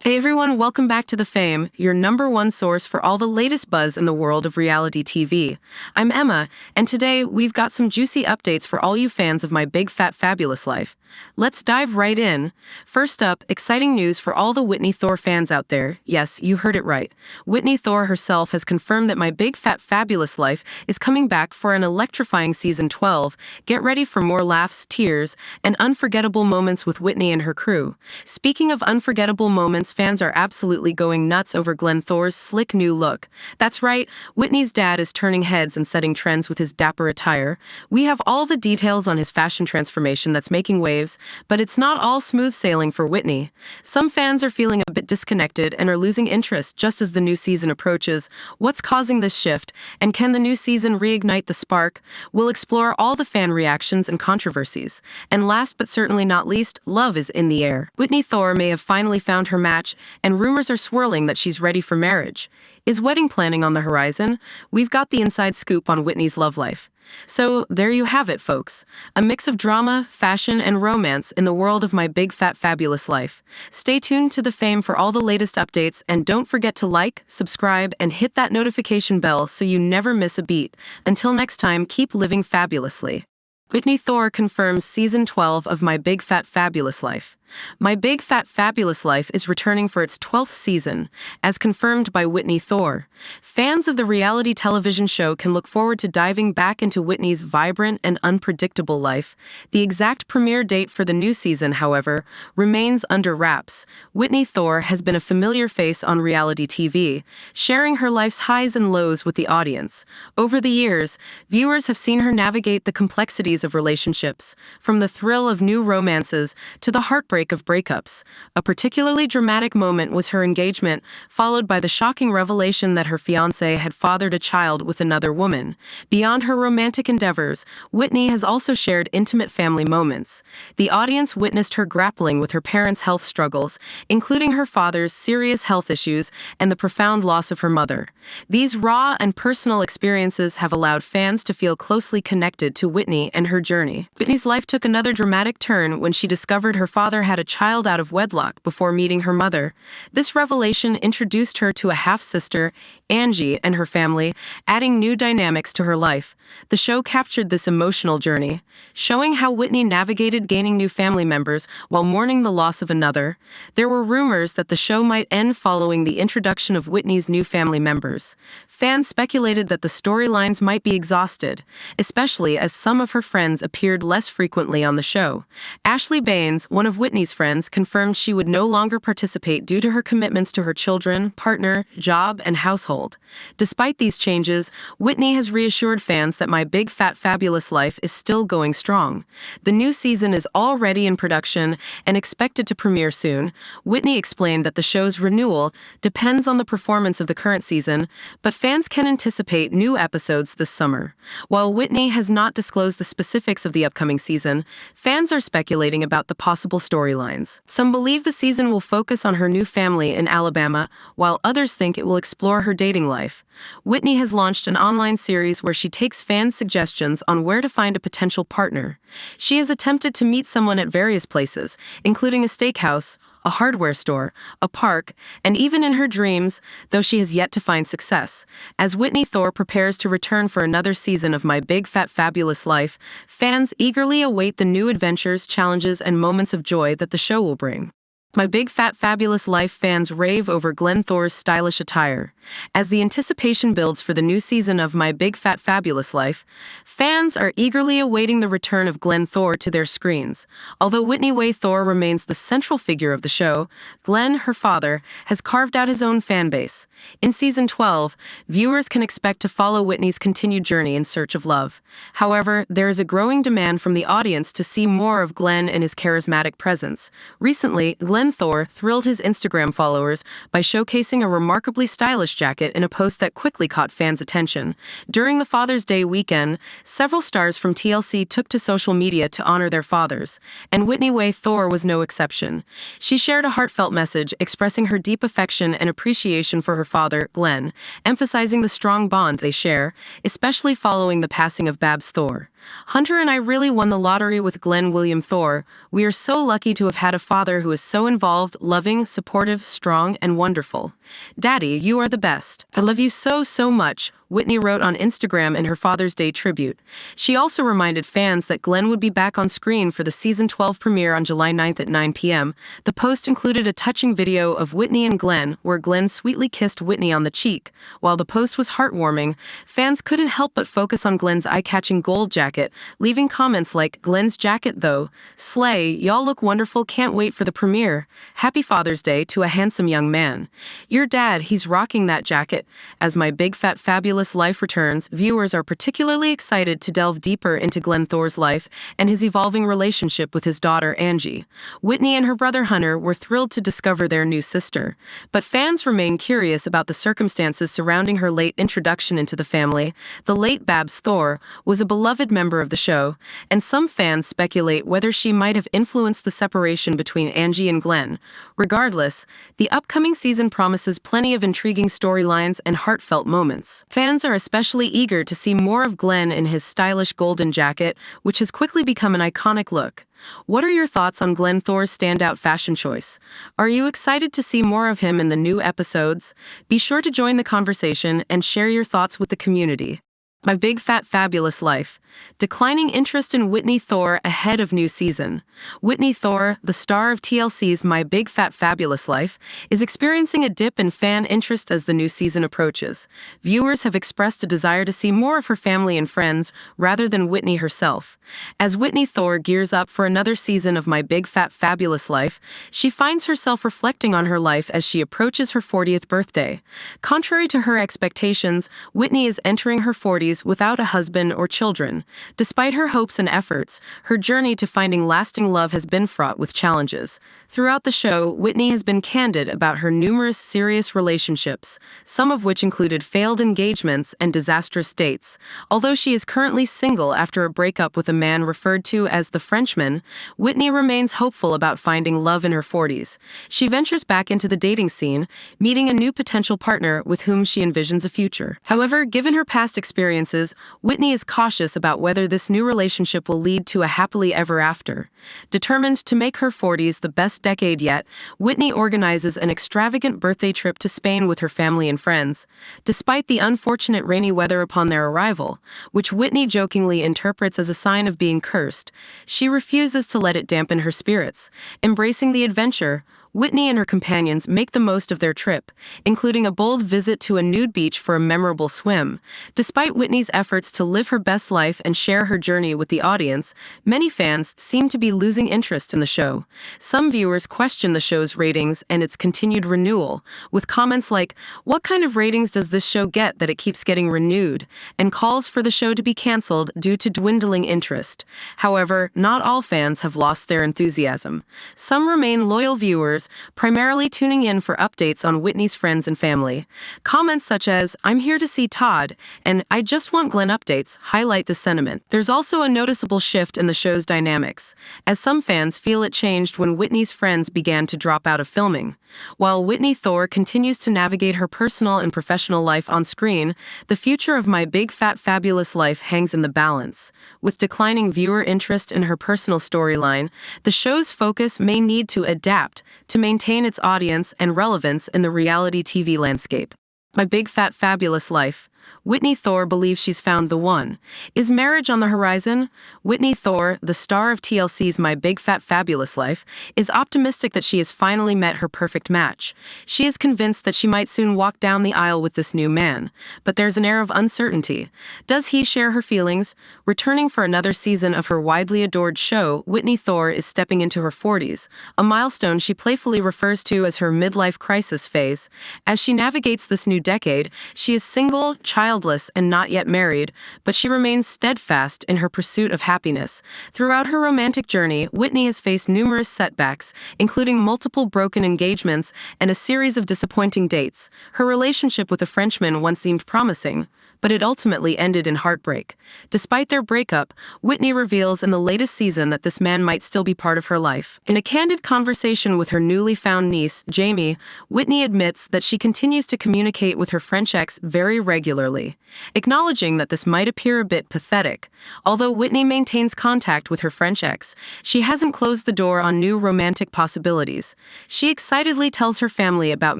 Hey everyone, welcome back to The Fame, your number one source for all the latest buzz in the world of reality TV. I'm Emma, and today we've got some juicy updates for all you fans of My Big Fat Fabulous Life. Let's dive right in. First up, exciting news for all the Whitney Thore fans out there. Yes, you heard it right. Whitney Thore herself has confirmed that My Big Fat Fabulous Life is coming back for an electrifying season 12. Get ready for more laughs, tears, and unforgettable moments with Whitney and her crew. Speaking of unforgettable moments, fans are absolutely going nuts over Glenn Thore's slick new look. That's right, Whitney's dad is turning heads and setting trends with his dapper attire. We have all the details on his fashion transformation that's making waves, but it's not all smooth sailing for Whitney. Some fans are feeling a bit disconnected and are losing interest just as the new season approaches. What's causing this shift, and can the new season reignite the spark? We'll explore all the fan reactions and controversies. And last but certainly not least, love is in the air. Whitney Thore may have finally found her match, and rumors are swirling that she's ready for marriage. Is wedding planning on the horizon? We've got the inside scoop on Whitney's love life. So there you have it, folks. A mix of drama, fashion, and romance in the world of My Big Fat Fabulous Life. Stay tuned to The Fame for all the latest updates, and don't forget to like, subscribe, and hit that notification bell so you never miss a beat. Until next time, keep living fabulously. Whitney Thore confirms Season 12 of My Big Fat Fabulous Life. My Big Fat Fabulous Life is returning for its 12th season, as confirmed by Whitney Thore. Fans of the reality television show can look forward to diving back into Whitney's vibrant and unpredictable life. The exact premiere date for the new season, however, remains under wraps. Whitney Thore has been a familiar face on reality TV, sharing her life's highs and lows with the audience. Over the years, viewers have seen her navigate the complexities of relationships, from the thrill of new romances to the heartbreak of breakups. A particularly dramatic moment was her engagement, followed by the shocking revelation that her fiancé had fathered a child with another woman. Beyond her romantic endeavors, Whitney has also shared intimate family moments. The audience witnessed her grappling with her parents' health struggles, including her father's serious health issues and the profound loss of her mother. These raw and personal experiences have allowed fans to feel closely connected to Whitney and her journey. Whitney's life took another dramatic turn when she discovered her father had a child out of wedlock before meeting her mother. This revelation introduced her to a half-sister, Angie, and her family, adding new dynamics to her life. The show captured this emotional journey, showing how Whitney navigated gaining new family members while mourning the loss of another. There were rumors that the show might end following the introduction of Whitney's new family members. Fans speculated that the storylines might be exhausted, especially as some of her friends appeared less frequently on the show. Ashley Baines, one of Whitney's friends, confirmed she would no longer participate due to her commitments to her children, partner, job, and household. Despite these changes, Whitney has reassured fans that My Big Fat Fabulous Life is still going strong. The new season is already in production and expected to premiere soon. Whitney explained that the show's renewal depends on the performance of the current season, but fans can anticipate new episodes this summer. While Whitney has not disclosed the specifics of the upcoming season, fans are speculating about the possible storylines. Some believe the season will focus on her new family in Alabama, while others think it will explore her dating life. Whitney has launched an online series where she takes fans' suggestions on where to find a potential partner. She has attempted to meet someone at various places, including a steakhouse, a hardware store, a park, and even in her dreams, though she has yet to find success. As Whitney Thore prepares to return for another season of My Big Fat Fabulous Life, fans eagerly await the new adventures, challenges, and moments of joy that the show will bring. My Big Fat Fabulous Life fans rave over Glenn Thore's stylish attire. As the anticipation builds for the new season of My Big Fat Fabulous Life, fans are eagerly awaiting the return of Glenn Thore to their screens. Although Whitney Thore remains the central figure of the show, Glenn, her father, has carved out his own fan base. In Season 12, viewers can expect to follow Whitney's continued journey in search of love. However, there is a growing demand from the audience to see more of Glenn and his charismatic presence. Recently, Glenn Thore thrilled his Instagram followers by showcasing a remarkably stylish jacket in a post that quickly caught fans' attention. During the Father's Day weekend, several stars from TLC took to social media to honor their fathers, and Whitney Thore was no exception. She shared a heartfelt message expressing her deep affection and appreciation for her father, Glenn, emphasizing the strong bond they share, especially following the passing of Babs Thore. Hunter and I really won the lottery with Glenn Thore. We are so lucky to have had a father who is so involved, loving, supportive, strong, and wonderful. Daddy, you are the best. I love you so, so much, Whitney wrote on Instagram in her Father's Day tribute. She also reminded fans that Glenn would be back on screen for the season 12 premiere on July 9th at 9 p.m. The post included a touching video of Whitney and Glenn, where Glenn sweetly kissed Whitney on the cheek. While the post was heartwarming, fans couldn't help but focus on Glenn's eye-catching gold jacket, leaving comments like, "Glenn's jacket though. Slay, y'all look wonderful, can't wait for the premiere. Happy Father's Day to a handsome young man. Your dad, he's rocking that jacket." As My Big Fat Fabulous Life returns, viewers are particularly excited to delve deeper into Glenn Thore's life and his evolving relationship with his daughter Angie. Whitney and her brother Hunter were thrilled to discover their new sister, but fans remain curious about the circumstances surrounding her late introduction into the family. The late Babs Thore was a beloved member of the show, and some fans speculate whether she might have influenced the separation between Angie and Glenn. Regardless, the upcoming season promises plenty of intriguing storylines and heartfelt moments. Fans are especially eager to see more of Glenn in his stylish golden jacket, which has quickly become an iconic look. What are your thoughts on Glenn Thore's standout fashion choice? Are you excited to see more of him in the new episodes? Be sure to join the conversation and share your thoughts with the community. My Big Fat Fabulous Life. Declining interest in Whitney Thore ahead of new season. Whitney Thore, the star of TLC's My Big Fat Fabulous Life, is experiencing a dip in fan interest as the new season approaches. Viewers have expressed a desire to see more of her family and friends rather than Whitney herself. As Whitney Thore gears up for another season of My Big Fat Fabulous Life, she finds herself reflecting on her life as she approaches her 40th birthday. Contrary to her expectations, Whitney is entering her 40s without a husband or children. Despite her hopes and efforts, her journey to finding lasting love has been fraught with challenges. Throughout the show, Whitney has been candid about her numerous serious relationships, some of which included failed engagements and disastrous dates. Although she is currently single after a breakup with a man referred to as the Frenchman, Whitney remains hopeful about finding love in her 40s. She ventures back into the dating scene, meeting a new potential partner with whom she envisions a future. However, given her past experiences, Whitney is cautious about whether this new relationship will lead to a happily ever after. Determined to make her 40s the best decade yet, Whitney organizes an extravagant birthday trip to Spain with her family and friends. Despite the unfortunate rainy weather upon their arrival, which Whitney jokingly interprets as a sign of being cursed, she refuses to let it dampen her spirits. Embracing the adventure, Whitney and her companions make the most of their trip, including a bold visit to a nude beach for a memorable swim. Despite Whitney's efforts to live her best life and share her journey with the audience, many fans seem to be losing interest in the show. Some viewers question the show's ratings and its continued renewal, with comments like, "What kind of ratings does this show get that it keeps getting renewed?" and calls for the show to be canceled due to dwindling interest. However, not all fans have lost their enthusiasm. Some remain loyal viewers, primarily tuning in for updates on Whitney's friends and family. Comments such as, "I'm here to see Todd," and "I just want Glenn updates," highlight the sentiment. There's also a noticeable shift in the show's dynamics, as some fans feel it changed when Whitney's friends began to drop out of filming. While Whitney Thore continues to navigate her personal and professional life on screen, the future of My Big Fat Fabulous Life hangs in the balance. With declining viewer interest in her personal storyline, the show's focus may need to adapt to maintain its audience and relevance in the reality TV landscape. My Big Fat Fabulous Life. Whitney Thore believes she's found the one. Is marriage on the horizon? Whitney Thore, the star of TLC's My Big Fat Fabulous Life, is optimistic that she has finally met her perfect match. She is convinced that she might soon walk down the aisle with this new man, but there's an air of uncertainty. Does he share her feelings? Returning for another season of her widely adored show, Whitney Thore is stepping into her 40s, a milestone she playfully refers to as her midlife crisis phase. As she navigates this new decade, she is single, childless, and not yet married, but she remains steadfast in her pursuit of happiness. Throughout her romantic journey, Whitney has faced numerous setbacks, including multiple broken engagements and a series of disappointing dates. Her relationship with a Frenchman once seemed promising, but it ultimately ended in heartbreak. Despite their breakup, Whitney reveals in the latest season that this man might still be part of her life. In a candid conversation with her newly found niece, Jamie, Whitney admits that she continues to communicate with her French ex very regularly, acknowledging that this might appear a bit pathetic. Although Whitney maintains contact with her French ex, she hasn't closed the door on new romantic possibilities. She excitedly tells her family about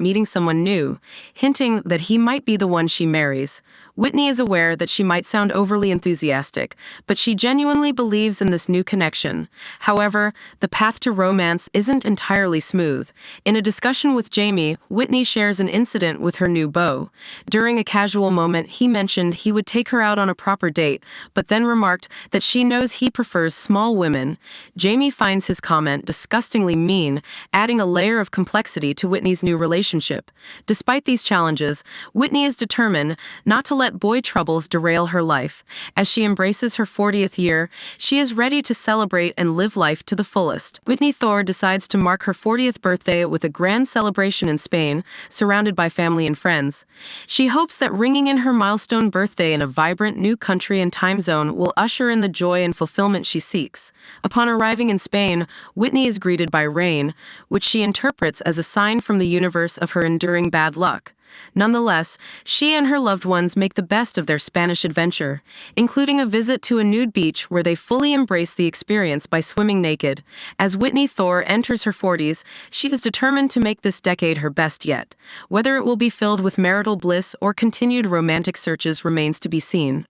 meeting someone new, hinting that he might be the one she marries. Whitney is aware that she might sound overly enthusiastic, but she genuinely believes in this new connection. However, the path to romance isn't entirely smooth. In a discussion with Jamie, Whitney shares an incident with her new beau. During a casual moment, he mentioned he would take her out on a proper date, but then remarked that she knows he prefers small women. Jamie finds his comment disgustingly mean, adding a layer of complexity to Whitney's new relationship. Despite these challenges, Whitney is determined not to let boy troubles derail her life. As she embraces her 40th year, she is ready to celebrate and live life to the fullest. Whitney Thore decides to mark her 40th birthday with a grand celebration in Spain, surrounded by family and friends. She hopes that ringing in her milestone birthday in a vibrant new country and time zone will usher in the joy and fulfillment she seeks. Upon arriving in Spain, Whitney is greeted by rain, which she interprets as a sign from the universe of her enduring bad luck. Nonetheless, she and her loved ones make the best of their Spanish adventure, including a visit to a nude beach where they fully embrace the experience by swimming naked. As Whitney Thore enters her 40s, she is determined to make this decade her best yet. Whether it will be filled with marital bliss or continued romantic searches remains to be seen.